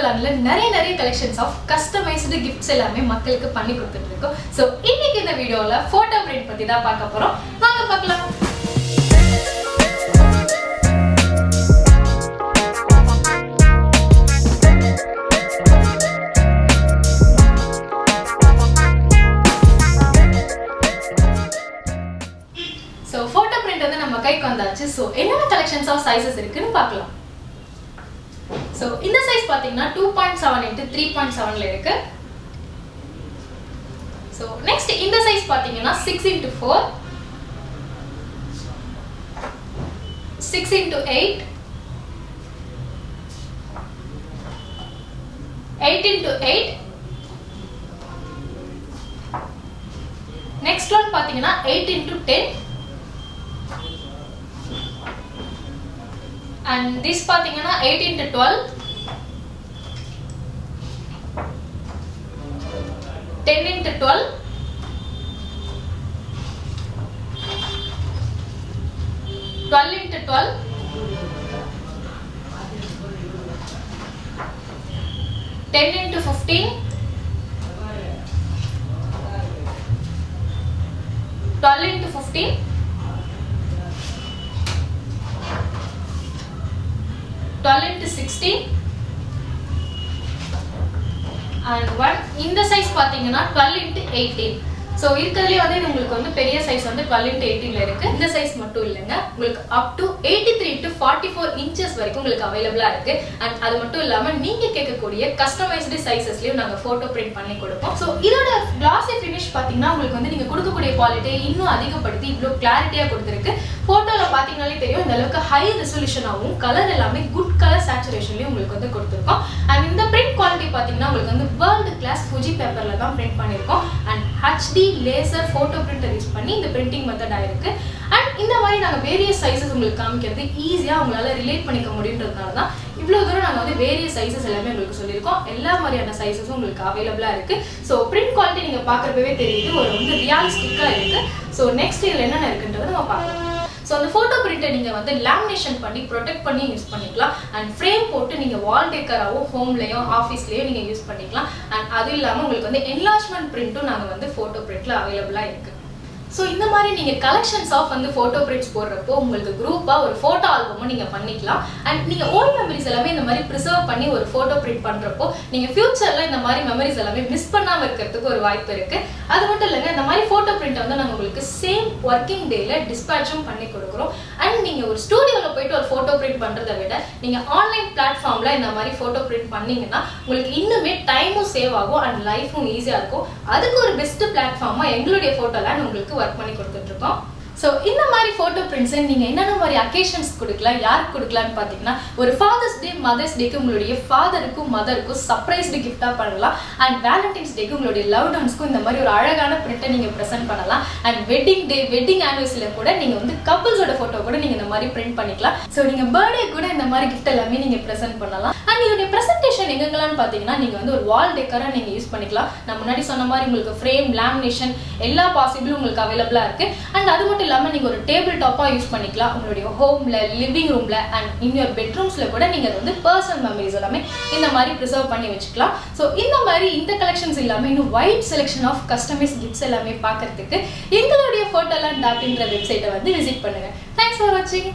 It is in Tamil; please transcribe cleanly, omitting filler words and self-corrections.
Photolandல நிறைய collections of customized gifts எல்லாமே மக்களுக்கு பண்ணி கொடுத்துட்டு இருக்கோம். So இன்னைக்கு இந்த வீடியோல photo print பத்தி தான் பார்க்க போறோம். வாங்க பார்க்கலாம். So photo print வந்து நம்ம கைக்கு வந்தாச்சு. So என்னென்ன collections of sizes இருக்குன்னு பார்க்கலாம். So இந்த size பாத்தீங்கன்னா 2.7 into 3.7 ல இருக்கு. So next இந்த size பாத்தீங்கன்னா 6 into 4, 6 into 8, 8 into 8. Next one பாத்தீங்கன்னா 8 into 10. And this பாத்தீங்கன்னா 8 into 12, 10 into 12, 12 into 12, 10 into 15, 12 into 15, 12 into 16, and one in the size பாத்தீங்கன்னா 12 into 18. So இருக்கறதுலயே வந்து இது உங்களுக்கு வந்து பெரிய சைஸ் வந்து 12 into 18 ல இருக்கு. இந்த சைஸ் மட்டும் இல்லங்க, உங்களுக்கு up to 83 into 44 inches வரைக்கும் உங்களுக்கு அவேலபிளா இருக்கு. and அது மட்டும் இல்லாம நீங்க கேட்கக்கூடிய கஸ்டமைஸ்டு சைஸஸ்லயும் நாங்க போட்டோ பிரிண்ட் பண்ணி கொடுப்போம். சோ இதோட glossy finish பாத்தீங்கன்னா உங்களுக்கு வந்து நீங்க கொடுக்கக்கூடிய குவாலிட்டியை இன்னும் அதிகப்படுத்தி இவ்ளோ கிளாரிட்டியா கொடுத்திருக்கு. போட்டோல பாத்தீங்கனாலே தெரியும் இந்த அளவுக்கு ஹை ரெசல்யூஷனாவும் கலர் எல்லாமே குட் கலர் சேச்சுரேஷன்லயும் உங்களுக்கு வந்து கொடுத்திருக்கோம். and இந்த பிரிண்ட் குவாலிட்டி பாத்தீங்கன்னா உங்களுக்கு வந்து வேர்ல்ட் கிளாஸ் ஃபுஜி பேப்பர்ல தான் பிரிண்ட் பண்ணிருக்கோம். and HD laser photo printer use பண்ணி இந்த printing மெத்தட் ஆயிருக்கு. and இந்த மாதிரி நாங்க வேரியஸ் சைஸஸ் உங்களுக்கு காமிக்கிறது ஈஸியா உங்களால ரிலேட் பண்ணிக்க முடியும்ன்றதுனால தான் இவ்வளவு தூரம் நாங்க வந்து வேரியஸ் சைஸஸ் எல்லாமே உங்களுக்கு சொல்லியிருக்கோம். எல்லா மாதிரியான சைஸஸும் உங்களுக்கு அவைலபிளா இருக்கு. ஸோ பிரிண்ட் குவாலிட்டி நீங்க பாக்குறப்பவே தெரியுது, ஒரு வந்து ரியாலிஸ்டிக்கா இருக்கு. ஸோ நெக்ஸ்ட் இதுல என்னென்ன இருக்குன்றதை நம்ம பார்க்கலாம். ஸோ அந்த ஃபோட்டோ பிரிண்டை நீங்கள் வந்து லேமினேஷன் பண்ணி ப்ரொடெக்ட் பண்ணி யூஸ் பண்ணிக்கலாம். அண்ட் ஃப்ரேம் போட்டு நீங்கள் வால் டெக்கராவோ ஹோம்லேயோ ஆஃபீஸ்லேயோ நீங்கள் யூஸ் பண்ணிக்கலாம். அண்ட் அது இல்லாமல் உங்களுக்கு வந்து என்லார்ஜ்மெண்ட் பிரிண்ட்டும் நாங்கள் வந்து ஃபோட்டோ பிரிண்ட்டில் அவைலபிளாக இருக்குது. ஸோ இந்த மாதிரி நீங்கள் கலெக்ஷன்ஸ் ஆஃப் வந்து ஃபோட்டோ பிரிண்ட்ஸ் போடுறப்போ உங்களுக்கு குரூப்பாக ஒரு ஃபோட்டோ ஆல்பமும் நீங்கள் பண்ணிக்கலாம். அண்ட் நீங்கள் ஓல்ட் மெமரிஸ் எல்லாமே இந்த மாதிரி ப்ரிசர்வ் பண்ணி ஒரு ஃபோட்டோ பிரிண்ட் பண்ணுறப்போ நீங்கள் ஃபியூச்சரில் இந்த மாதிரி மெமரிஸ் எல்லாமே மிஸ் பண்ணாமல் இருக்கிறதுக்கு ஒரு வாய்ப்பு இருக்குது. அது மட்டும் இல்லைங்க, இந்த மாதிரி ஃபோட்டோ பிரிண்ட்டை வந்து நாங்கள் உங்களுக்கு சேம் ஒர்க்கிங் டேயில் டிஸ்பேச்சும் பண்ணி கொடுக்குறோம். அண்ட் நீங்கள் ஒரு ஸ்டூடியோவில் போயிட்டு ஒரு ஃபோட்டோ பிரிண்ட் பண்ணுறதை விட நீங்கள் ஆன்லைன் பிளாட்ஃபார்மில் இந்த மாதிரி ஃபோட்டோ பிரிண்ட் பண்ணிங்கன்னா உங்களுக்கு இன்னுமே டைமும் சேவ் ஆகும் அண்ட் லைஃபும் ஈஸியாக இருக்கும். அதுக்கு ஒரு பெஸ்ட் பிளாட்ஃபார்மாக எங்களுடைய ஃபோட்டோலேண்ட் உங்களுக்கு ஒர்க் பண்ணி கொடுத்துட்டு இருக்கோம். ஸோ இந்த மாதிரி ஃபோட்டோ பிரிண்ட்ஸை நீங்கள் என்னென்ன மாதிரி அக்கேஷன்ஸ் கொடுக்கலாம், யாருக்கு கொடுக்கலான்னு பார்த்தீங்கன்னா ஒரு ஃபாதர்ஸ் டே மதர்ஸ் டேக்கு உங்களுடைய ஃபாதருக்கும் மதருக்கும் சர்ப்ரைஸ்டு கிஃப்டாக பண்ணலாம். அண்ட் வேலண்டைன்ஸ் டேக்கு உங்களுடைய லவ் ஒன்ஸ்க்கும் இந்த மாதிரி ஒரு அழகான பிரிண்ட்டை நீங்கள் ப்ரெசென்ட் பண்ணலாம். அண்ட் வெட்டிங் டே வெட்டிங் ஆனிவர்சரியில் கூட நீங்கள் வந்து கப்புள்ஸோட ஃபோட்டோ கூட நீங்கள் இந்த மாதிரி பிரிண்ட் பண்ணிக்கலாம். ஸோ நீங்கள் பர்த்டே கூட இந்த மாதிரி கிஃப்ட் எல்லாமே நீங்கள் ப்ரெசென்ட் பண்ணலாம். அண்ட் இதோடைய ப்ரெசன்டேஷன் எங்கெங்கலான்னு பார்த்தீங்கன்னா நீங்கள் வந்து ஒரு வால் டெக்கராக நீங்கள் யூஸ் பண்ணிக்கலாம். நான் முன்னாடி சொன்ன மாதிரி உங்களுக்கு ஃப்ரேம் லேமினேஷன் எல்லா பாசிபிளும் உங்களுக்கு அவைலபிளாக இருக்குது. அண்ட் அது மட்டும் இல்லாமல் நீங்கள் ஒரு டேபிள் டாப்பாக யூஸ் பண்ணிக்கலாம் உங்களுடைய ஹோமில், லிவிங் ரூமில் அண்ட் இன்னொரு பெட்ரூம்ஸில் கூட நீங்கள் வந்து பர்சனல் மெமரிஸ் எல்லாமே இந்த மாதிரி ப்ரிசர்வ் பண்ணி வச்சுக்கலாம். ஸோ இந்த மாதிரி இந்த கலெக்ஷன்ஸ் இல்லாமல் இன்னும் wide selection of customise gifts எல்லாமே பார்க்கறதுக்கு எங்களுடைய Photoland.in வெப்சைட்டை வந்து விசிட் பண்ணுங்கள். தேங்க்ஸ் ஃபார் வாட்சிங்.